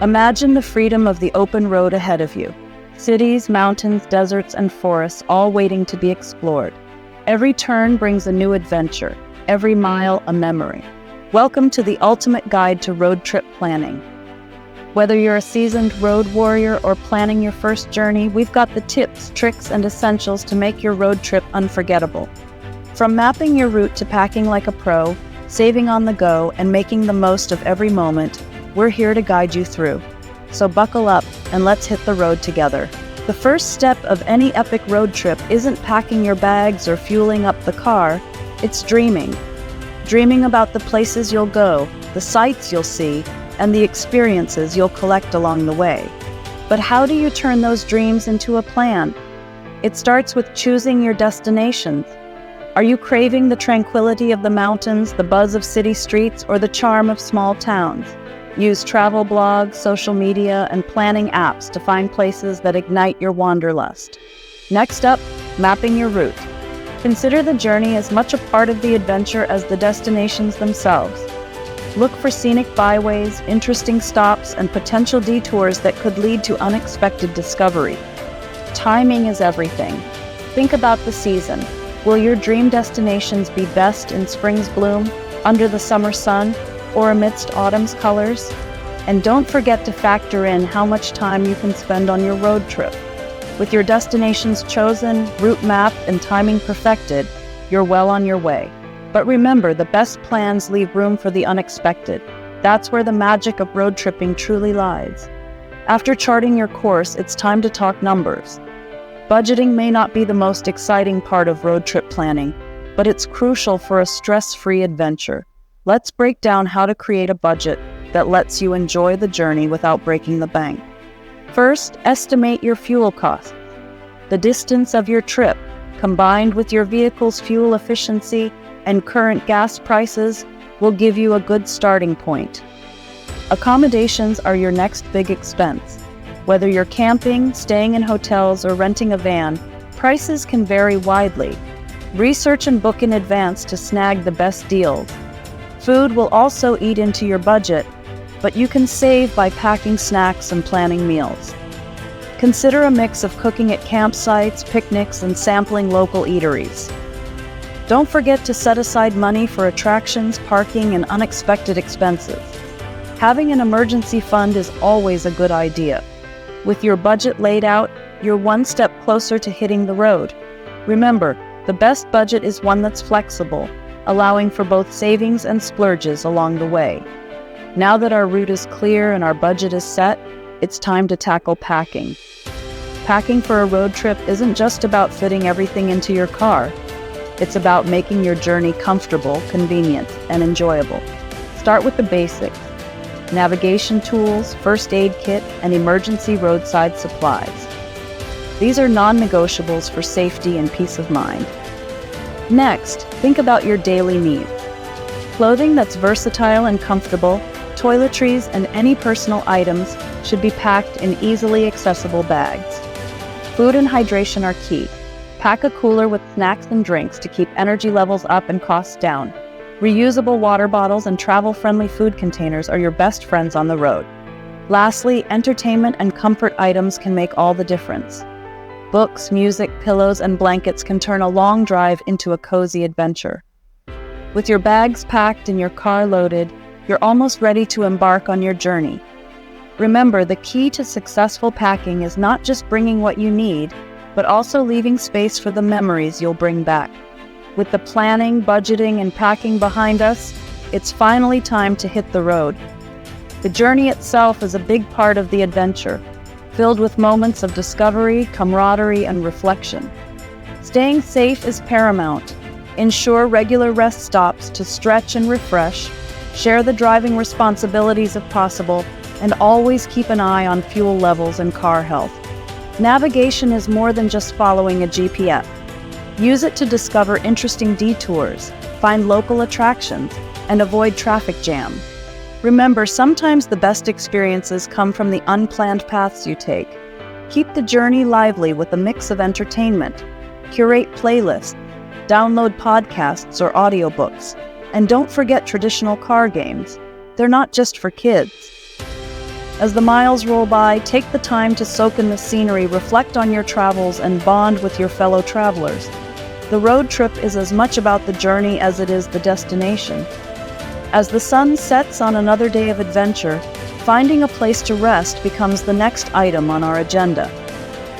Imagine the freedom of the open road ahead of you. Cities, mountains, deserts, and forests all waiting to be explored. Every turn brings a new adventure, every mile a memory. Welcome to the ultimate guide to road trip planning. Whether you're a seasoned road warrior or planning your first journey, we've got the tips, tricks, and essentials to make your road trip unforgettable. From mapping your route to packing like a pro, saving on the go, and making the most of every moment, we're here to guide you through. So buckle up and let's hit the road together. The first step of any epic road trip isn't packing your bags or fueling up the car, it's dreaming. Dreaming about the places you'll go, the sights you'll see, and the experiences you'll collect along the way. But how do you turn those dreams into a plan? It starts with choosing your destinations. Are you craving the tranquility of the mountains, the buzz of city streets, or the charm of small towns? Use travel blogs, social media, and planning apps to find places that ignite your wanderlust. Next up, mapping your route. Consider the journey as much a part of the adventure as the destinations themselves. Look for scenic byways, interesting stops, and potential detours that could lead to unexpected discovery. Timing is everything. Think about the season. Will your dream destinations be best in spring's bloom, under the summer sun, or amidst autumn's colors? And don't forget to factor in how much time you can spend on your road trip. With your destinations chosen, route mapped, and timing perfected, you're well on your way. But remember, the best plans leave room for the unexpected. That's where the magic of road tripping truly lies. After charting your course, it's time to talk numbers. Budgeting may not be the most exciting part of road trip planning, but it's crucial for a stress-free adventure. Let's break down how to create a budget that lets you enjoy the journey without breaking the bank. First, estimate your fuel costs. The distance of your trip, combined with your vehicle's fuel efficiency and current gas prices, will give you a good starting point. Accommodations are your next big expense. Whether you're camping, staying in hotels, or renting a van, prices can vary widely. Research and book in advance to snag the best deals. Food will also eat into your budget, but you can save by packing snacks and planning meals. Consider a mix of cooking at campsites, picnics, and sampling local eateries. Don't forget to set aside money for attractions, parking, and unexpected expenses. Having an emergency fund is always a good idea. With your budget laid out, you're one step closer to hitting the road. Remember, the best budget is one that's flexible, allowing for both savings and splurges along the way. Now that our route is clear and our budget is set, it's time to tackle packing. Packing for a road trip isn't just about fitting everything into your car. It's about making your journey comfortable, convenient, and enjoyable. Start with the basics: navigation tools, first aid kit, and emergency roadside supplies. These are non-negotiables for safety and peace of mind. Next, think about your daily needs. Clothing that's versatile and comfortable, toiletries, and any personal items should be packed in easily accessible bags. Food and hydration are key. Pack a cooler with snacks and drinks to keep energy levels up and costs down. Reusable water bottles and travel-friendly food containers are your best friends on the road. Lastly, entertainment and comfort items can make all the difference. Books, music, pillows, and blankets can turn a long drive into a cozy adventure. With your bags packed and your car loaded, you're almost ready to embark on your journey. Remember, the key to successful packing is not just bringing what you need, but also leaving space for the memories you'll bring back. With the planning, budgeting, and packing behind us, it's finally time to hit the road. The journey itself is a big part of the adventure, filled with moments of discovery, camaraderie, and reflection. Staying safe is paramount. Ensure regular rest stops to stretch and refresh, share the driving responsibilities if possible, and always keep an eye on fuel levels and car health. Navigation is more than just following a GPS. Use it to discover interesting detours, find local attractions, and avoid traffic jams. Remember, sometimes the best experiences come from the unplanned paths you take. Keep the journey lively with a mix of entertainment. Curate playlists, download podcasts or audiobooks, and don't forget traditional car games. They're not just for kids. As the miles roll by, take the time to soak in the scenery, reflect on your travels, and bond with your fellow travelers. The road trip is as much about the journey as it is the destination. As the sun sets on another day of adventure, finding a place to rest becomes the next item on our agenda.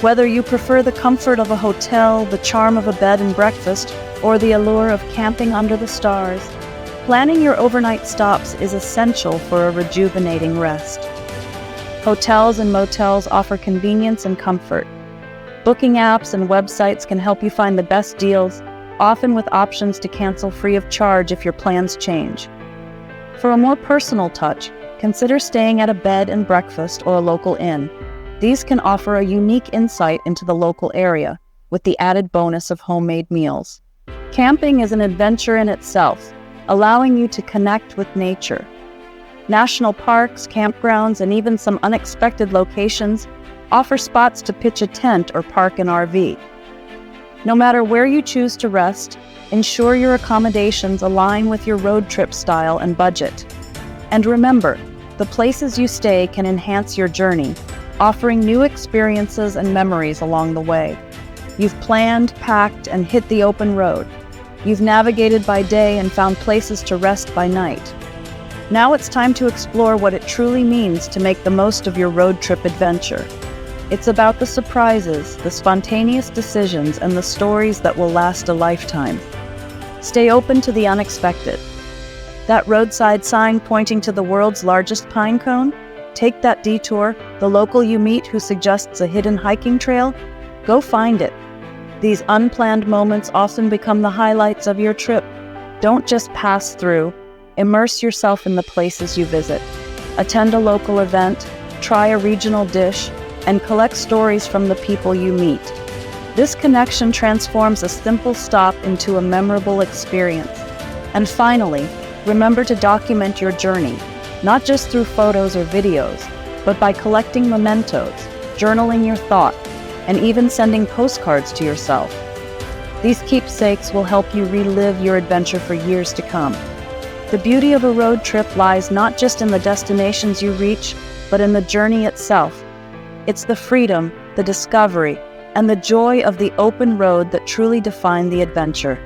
Whether you prefer the comfort of a hotel, the charm of a bed and breakfast, or the allure of camping under the stars, planning your overnight stops is essential for a rejuvenating rest. Hotels and motels offer convenience and comfort. Booking apps and websites can help you find the best deals, often with options to cancel free of charge if your plans change. For a more personal touch, consider staying at a bed and breakfast or a local inn. These can offer a unique insight into the local area, with the added bonus of homemade meals. Camping is an adventure in itself, allowing you to connect with nature. National parks, campgrounds, and even some unexpected locations offer spots to pitch a tent or park an RV. No matter where you choose to rest, ensure your accommodations align with your road trip style and budget. And remember, the places you stay can enhance your journey, offering new experiences and memories along the way. You've planned, packed, and hit the open road. You've navigated by day and found places to rest by night. Now it's time to explore what it truly means to make the most of your road trip adventure. It's about the surprises, the spontaneous decisions, and the stories that will last a lifetime. Stay open to the unexpected. That roadside sign pointing to the world's largest pine cone? Take that detour. The local you meet who suggests a hidden hiking trail? Go find it. These unplanned moments often become the highlights of your trip. Don't just pass through. Immerse yourself in the places you visit. Attend a local event, try a regional dish, and collect stories from the people you meet. This connection transforms a simple stop into a memorable experience. And finally, remember to document your journey, not just through photos or videos, but by collecting mementos, journaling your thoughts, and even sending postcards to yourself. These keepsakes will help you relive your adventure for years to come. The beauty of a road trip lies not just in the destinations you reach, but in the journey itself. It's the freedom, the discovery, and the joy of the open road that truly define the adventure.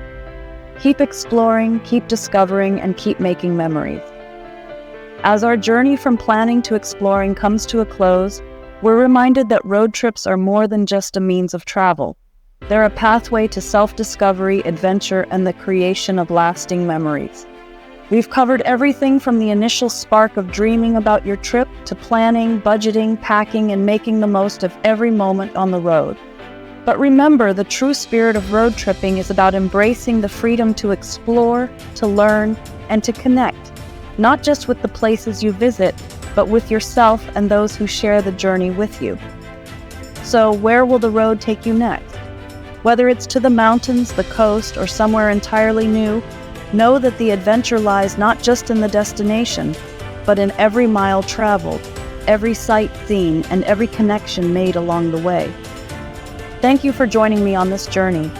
Keep exploring, keep discovering, and keep making memories. As our journey from planning to exploring comes to a close, we're reminded that road trips are more than just a means of travel. They're a pathway to self-discovery, adventure, and the creation of lasting memories. We've covered everything from the initial spark of dreaming about your trip to planning, budgeting, packing, and making the most of every moment on the road. But remember, the true spirit of road tripping is about embracing the freedom to explore, to learn, and to connect, not just with the places you visit, but with yourself and those who share the journey with you. So, where will the road take you next? Whether it's to the mountains, the coast, or somewhere entirely new, know that the adventure lies not just in the destination, but in every mile traveled, every sight seen, and every connection made along the way. Thank you for joining me on this journey.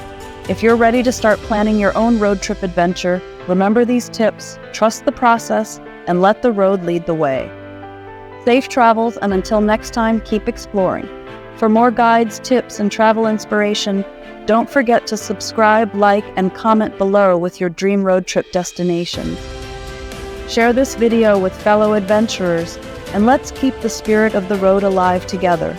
If you're ready to start planning your own road trip adventure, remember these tips, trust the process, and let the road lead the way. Safe travels, and until next time, keep exploring. For more guides, tips, and travel inspiration, don't forget to subscribe, like, and comment below with your dream road trip destinations. Share this video with fellow adventurers, and let's keep the spirit of the road alive together.